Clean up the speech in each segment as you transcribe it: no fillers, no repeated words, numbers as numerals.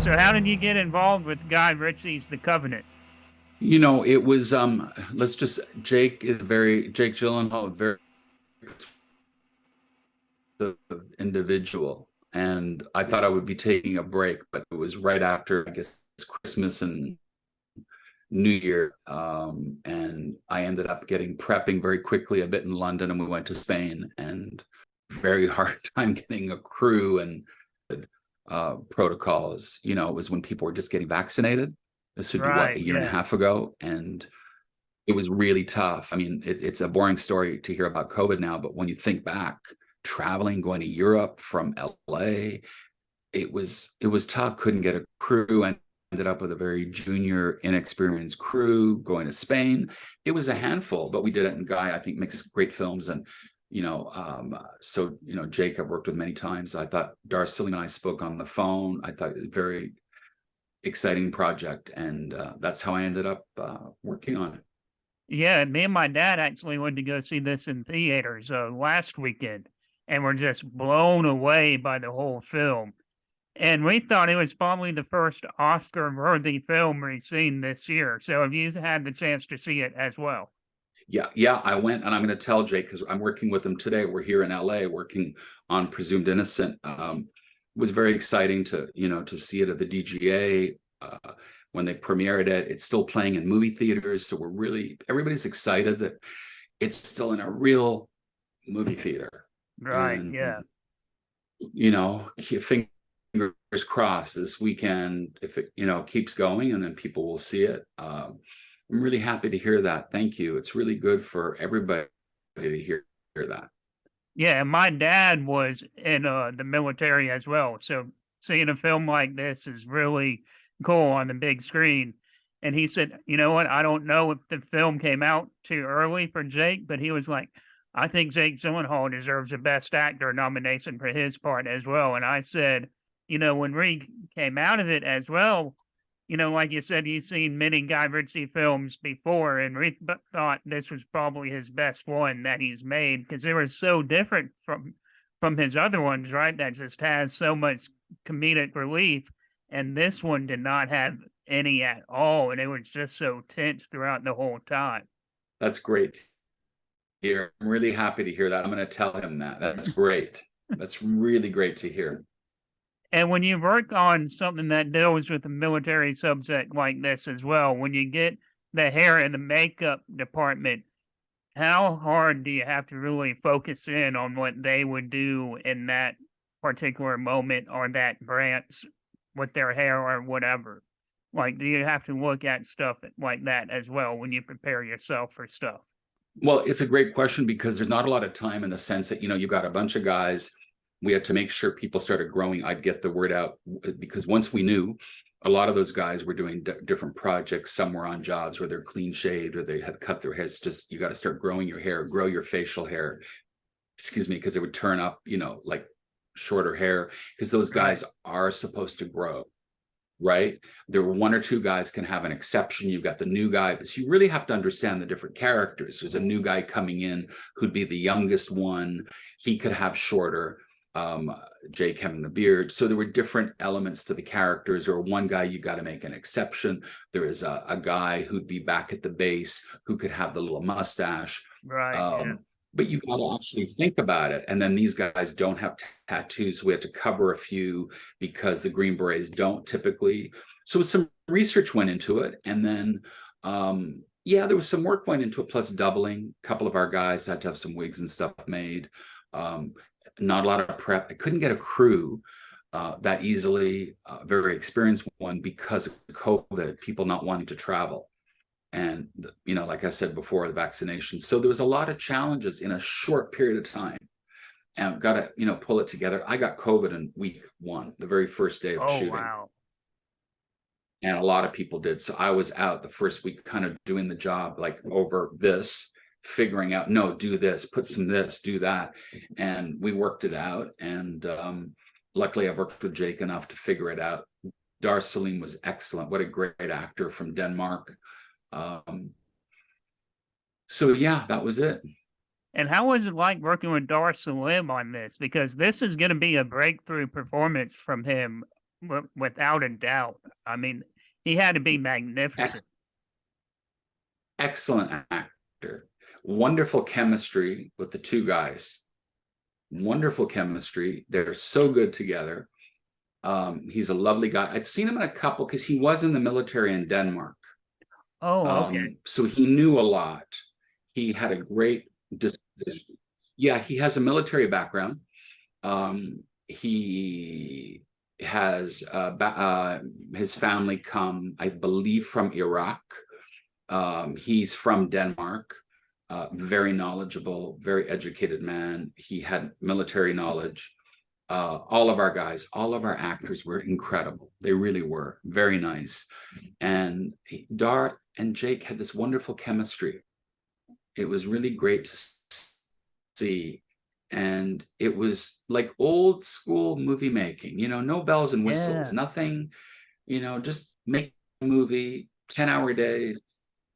So how did you get involved with Guy Ritchie's The Covenant? It was let's just Jake Gyllenhaal, very individual. And I thought I would be taking a break, but it was right after, I guess, Christmas and New Year. And I ended up getting prepping very quickly a bit in London, and we went to Spain, and very hard time getting a crew and protocols. It was when people were just getting vaccinated. This would be what, Right, a year and a yeah. half ago. And it was really tough. I mean, it's a boring story to hear about COVID now, but when you think back, traveling, going to Europe from LA, it was tough. Couldn't get a crew, and ended up with a very junior, inexperienced crew going to Spain. It was a handful, but we did it. And Guy, I think, makes great films. And Jake, I've worked with many times. I thought Dar Salim and I spoke on the phone. I thought it was a very exciting project, and that's how I ended up working on it. Yeah, me and my dad actually went to go see this in theaters last weekend, and were just blown away by the whole film. And we thought it was probably the first Oscar-worthy film we've seen this year. So have you had the chance to see it as well? Yeah, I went, and I'm going to tell Jake because I'm working with him today. We're here in LA working on Presumed Innocent. It was very exciting to see it at the DGA when they premiered it. It's still playing in movie theaters, so everybody's excited that it's still in a real movie theater. Right, And yeah. fingers crossed this weekend, if it keeps going, and then people will see it. I'm really happy to hear that. Thank you. It's really good for everybody to hear that. Yeah, and my dad was in the military as well. So seeing a film like this is really cool on the big screen. And he said, "You know what? I don't know if the film came out too early for Jake, but he was like, I think Jake Gyllenhaal deserves a Best Actor nomination for his part as well." And I said, when we came out of it as well, like you said, you've seen many Guy Ritchie films before, and we thought this was probably his best one that he's made because they were so different from his other ones, right? That just has so much comedic relief, and this one did not have any at all, and it was just so tense throughout the whole time. That's great to hear. I'm really happy to hear that. I'm going to tell him that. That's great. That's really great to hear. And when you work on something that deals with a military subject like this as well, when you get the hair and the makeup department, how hard do you have to really focus in on what they would do in that particular moment or that branch with their hair or whatever? Like, do you have to look at stuff like that as well when you prepare yourself for stuff? Well, it's a great question because there's not a lot of time in the sense that, you've got a bunch of guys. We had to make sure people started growing. I'd get the word out because once we knew, a lot of those guys were doing different projects. Some were on jobs where they're clean shaved or they had cut their hair. It's just, you got to start growing your hair, grow your facial hair, excuse me, because it would turn up, like shorter hair, because those Right. guys are supposed to grow. Right? There were one or two guys can have an exception. You've got the new guy, but you really have to understand the different characters. There's a new guy coming in who'd be the youngest one. He could have shorter, Jake having the beard. So there were different elements to the characters, or one guy you got to make an exception. There is a guy who'd be back at the base who could have the little mustache. Right. Yeah. But you got to actually think about it. And then these guys don't have tattoos. So we had to cover a few because the Green Berets don't typically. So some research went into it. And then, there was some work went into it, plus doubling. A couple of our guys had to have some wigs and stuff made. Not a lot of prep. I couldn't get a crew that easily, very experienced one, because of COVID, people not wanting to travel. And like I said before, the vaccination. So there was a lot of challenges in a short period of time, and I've got to pull it together. I got COVID in week 1, the very first day of Oh, shooting, wow. and a lot of people did. So I was out the first week, kind of doing the job, like over this, figuring out, no, do this, put some this, do that, and we worked it out. And luckily, I've worked with Jake enough to figure it out. Dar Salim was excellent. What a great actor from Denmark. So yeah, that was it. And how was it like working with Dar Salim on this? Because this is going to be a breakthrough performance from him without a doubt. I mean, he had to be Ex- magnificent. Excellent actor, wonderful chemistry with the two guys. Wonderful chemistry. They're so good together. He's a lovely guy. I'd seen him in a couple because he was in the military in Denmark. Oh, okay. So he knew a lot. He had a great disposition. Yeah, he has a military background. He has his family come, I believe, from Iraq. He's from Denmark. Very knowledgeable, very educated man. He had military knowledge. All of our guys, all of our actors were incredible. They really were very nice. And Dar and Jake had this wonderful chemistry. It was really great to see. And it was like old school movie making, no bells and whistles, Yeah. nothing, just make a movie, 10-hour days.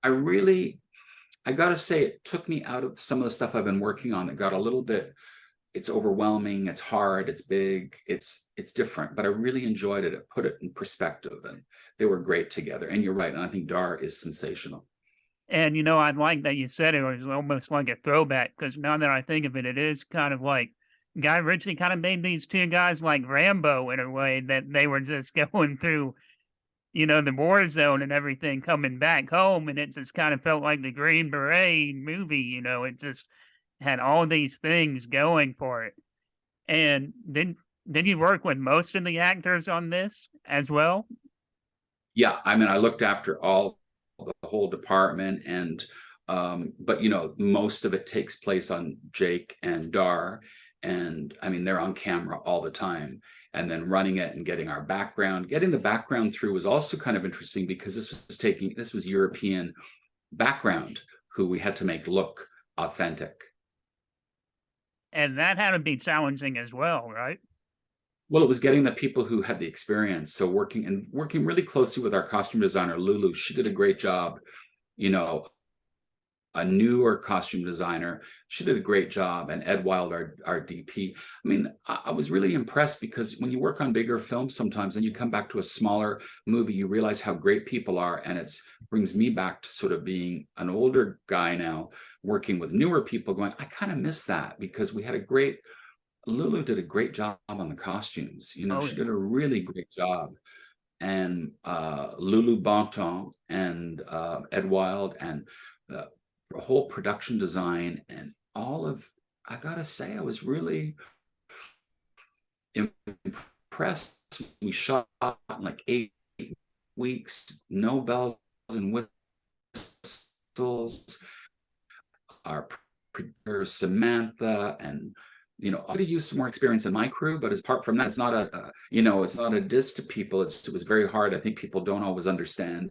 I got to say, it took me out of some of the stuff I've been working on that got a little bit, it's overwhelming, it's hard, it's big, it's different, but I really enjoyed it. It put it in perspective, and they were great together. And you're right. And I think Dar is sensational. And I like that you said it was almost like a throwback, because now that I think of it, it is kind of like Guy Ritchie kind of made these two guys like Rambo in a way, that they were just going through, the war zone and everything, coming back home, and it just kind of felt like the Green Beret movie. It just had all these things going for it. And did you work with most of the actors on this as well? Yeah, I mean, I looked after the whole department, and but most of it takes place on Jake and Dar, and I mean, they're on camera all the time. And then running it and getting the background through was also kind of interesting, because this was European background who we had to make look authentic. And that had to be challenging as well, right? Well, it was getting the people who had the experience. So working really closely with our costume designer, Lulu. She did a great job, you know, a newer costume designer. She did a great job. And Ed Wild, our DP. I mean, I was really impressed, because when you work on bigger films sometimes and you come back to a smaller movie, you realize how great people are. And it brings me back to sort of being an older guy now, working with newer people, going, I kind of miss that, because Lulu did a great job on the costumes. Oh, She yeah. did a really great job. And Lulu Bonton and Ed Wild, and the whole production design, and I gotta say, I was really impressed. We shot in like 8 weeks, no bells and whistles. Our producer Samantha, and I could have used some more experience in my crew, but apart from that, it's not it's not a diss to people. It was very hard. I think people don't always understand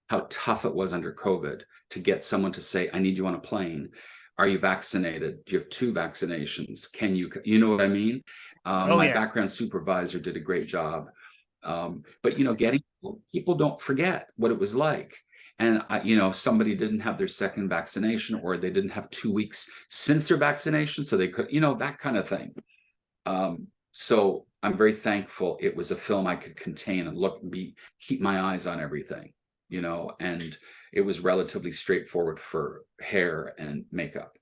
how tough it was under COVID to get someone to say, I need you on a plane. Are you vaccinated? Do you have 2 vaccinations? Can you know what I mean? Oh, My yeah. background supervisor did a great job. But getting people don't forget what it was like. And somebody didn't have their second vaccination, or they didn't have 2 weeks since their vaccination, so they could, that kind of thing. So I'm very thankful it was a film I could contain and keep my eyes on everything, and it was relatively straightforward for hair and makeup.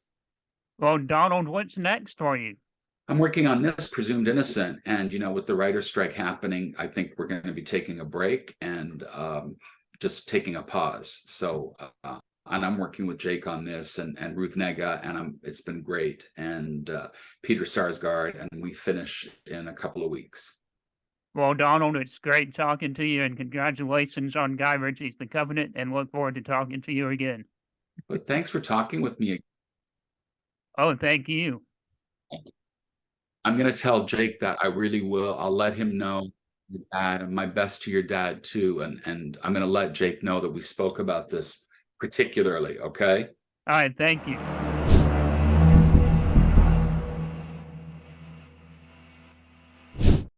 Well, Donald, what's next for you? I'm working on this Presumed Innocent, and with the writer's strike happening, I think we're going to be taking a break and just taking a pause. So, and I'm working with Jake on this, and Ruth Nega, and it's been great, and Peter Sarsgaard, and we finish in a couple of weeks. Well, Donald, it's great talking to you, and congratulations on Guy Ritchie's The Covenant, and look forward to talking to you again. But thanks for talking with me. Oh, thank you. I'm going to tell Jake that I really will. I'll let him know, your dad, and my best to your dad too. And I'm going to let Jake know that we spoke about this particularly. Okay. All right, thank you.